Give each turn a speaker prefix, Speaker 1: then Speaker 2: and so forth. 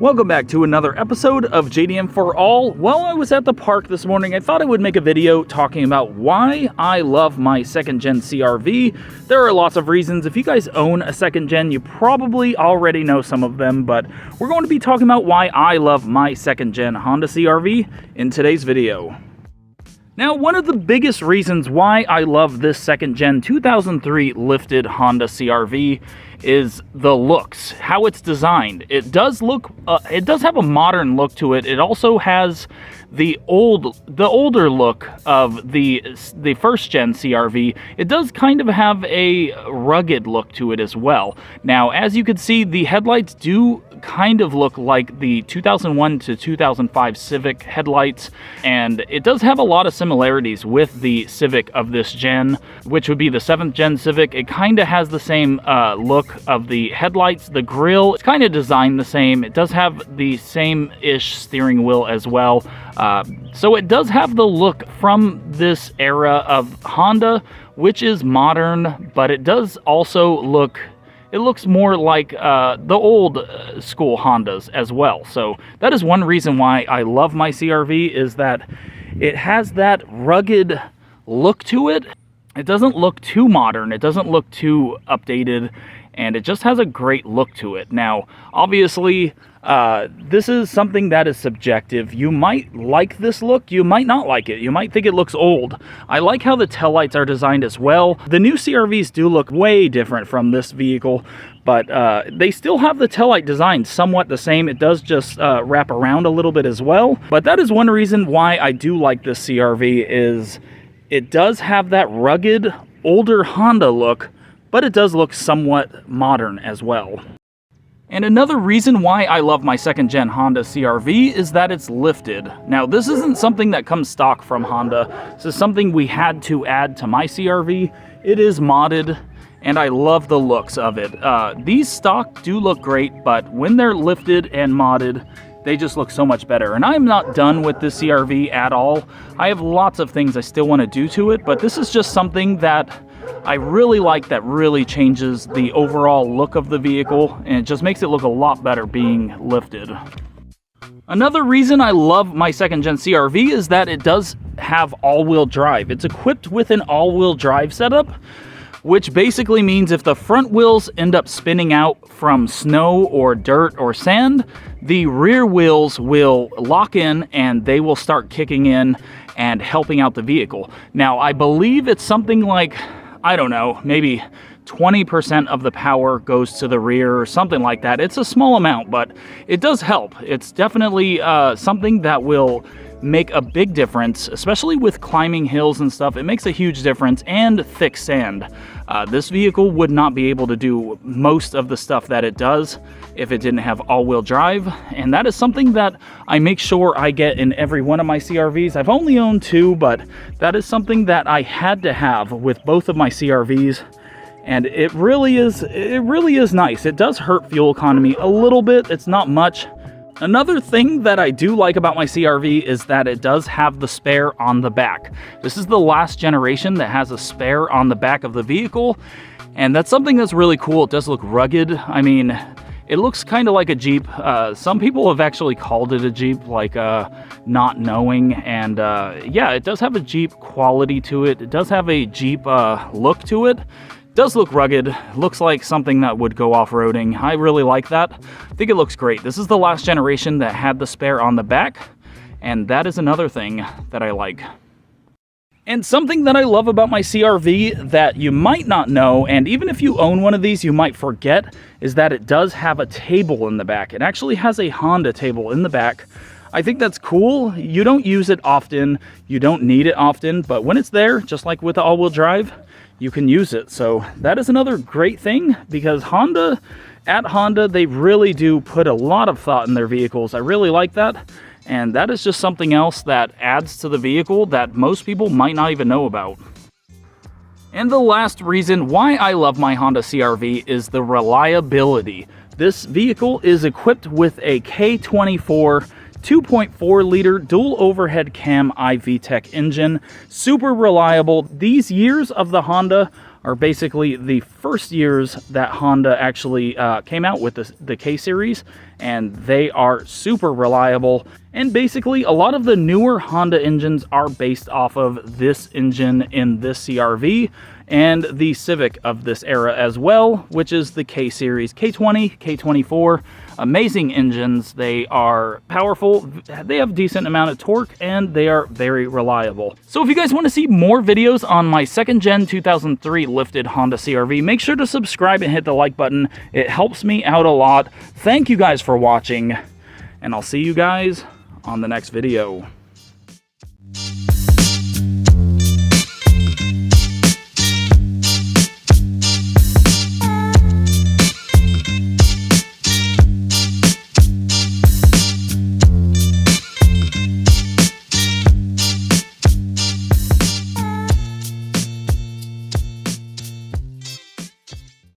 Speaker 1: Welcome back to another episode of JDM for All. While I was at the park this morning, I thought I would make a video talking about why I love my second gen CRV. There are lots of reasons. If you guys own a second gen, you probably already know some of them, but we're going to be talking about why I love my second gen Honda CRV in today's video. Now, one of the biggest reasons why I love this second gen 2003 lifted Honda CRV is the looks, how it's designed. It does have a modern look to it. It also has the older look of the first gen CRV. It does kind of have a rugged look to it as well. Now, as you can see, the headlights do kind of look like the 2001 to 2005 Civic headlights, and it does have a lot of similarities with the Civic of this gen, which would be the 7th gen Civic. It kind of has the same look of the headlights. The grille, it's kind of designed the same. It does have the same-ish steering wheel as well. So it does have the look from this era of Honda, which is modern, but it does also look, it looks more like the old school Hondas as well. So that is one reason why I love my CRV, is that it has that rugged look to it. It doesn't look too modern, it doesn't look too updated, and it just has a great look to it. Now, obviously, this is something that is subjective. You might like this look, you might not like it. You might think it looks old. I like how the taillights are designed as well. The new CRVs do look way different from this vehicle, but they still have the taillight design somewhat the same. It does just wrap around a little bit as well. But that is one reason why I do like this CRV, is it does have that rugged, older Honda look, but it does look somewhat modern as well. And another reason why I love my second gen Honda CRV is that it's lifted. Now, this isn't something that comes stock from Honda. This is something we had to add to my CRV. It is modded, and I love the looks of it. These stock do look great, but when they're lifted and modded, they just look so much better. And I'm not done with this CRV at all. I have lots of things I still want to do to it, but this is just something that I really like, that really changes the overall look of the vehicle, and it just makes it look a lot better being lifted. Another reason I love my second gen CRV is that it does have all-wheel drive. It's equipped with an all-wheel drive setup, which basically means if the front wheels end up spinning out from snow or dirt or sand, the rear wheels will lock in and they will start kicking in and helping out the vehicle. Now, I believe it's something like, I don't know, maybe 20% of the power goes to the rear or something like that. It's a small amount, but it does help. It's definitely something that will make a big difference, especially with climbing hills and stuff. It makes a huge difference, and thick sand. This vehicle would not be able to do most of the stuff that it does if it didn't have all-wheel drive, and that is something that I make sure I get in every one of my CRVs. I've only owned two, but that is something that I had to have with both of my CRVs, and it really is nice. It does hurt fuel economy a little bit. It's not much. Another thing that I do like about my CRV is that it does have the spare on the back. This is the last generation that has a spare on the back of the vehicle, and that's something that's really cool. It does look rugged. I mean, it looks kind of like a Jeep. Some people have actually called it a Jeep, like not knowing, and yeah, it does have a Jeep quality to it. It does have a Jeep look to it. Does look rugged, looks like something that would go off-roading. I really like that. I think it looks great. This is the last generation that had the spare on the back, and that is another thing that I like. And something that I love about my CRV that you might not know, and even if you own one of these you might forget, is that it does have a table in the back. It actually has a Honda table in the back. I think that's cool. You don't use it often, you don't need it often, but when it's there, just like with the all-wheel drive, you can use it. So that is another great thing, because Honda, they really do put a lot of thought in their vehicles. I really like that, and that is just something else that adds to the vehicle that most people might not even know about. And the last reason why I love my Honda CRV is the reliability. This vehicle is equipped with a K24 2.4 liter dual overhead cam iVTEC engine. Super reliable. These years of the Honda are basically the first years that Honda actually came out with the K series, and they are super reliable. And basically a lot of the newer Honda engines are based off of this engine in this CRV and the Civic of this era as well, which is the K series, K20, K24. Amazing engines. They are powerful, they have decent amount of torque, and they are very reliable. So if you guys want to see more videos on my second gen 2003 lifted Honda CRV, make sure to subscribe and hit the like button. It helps me out a lot. Thank you guys for watching, and I'll see you guys on the next video.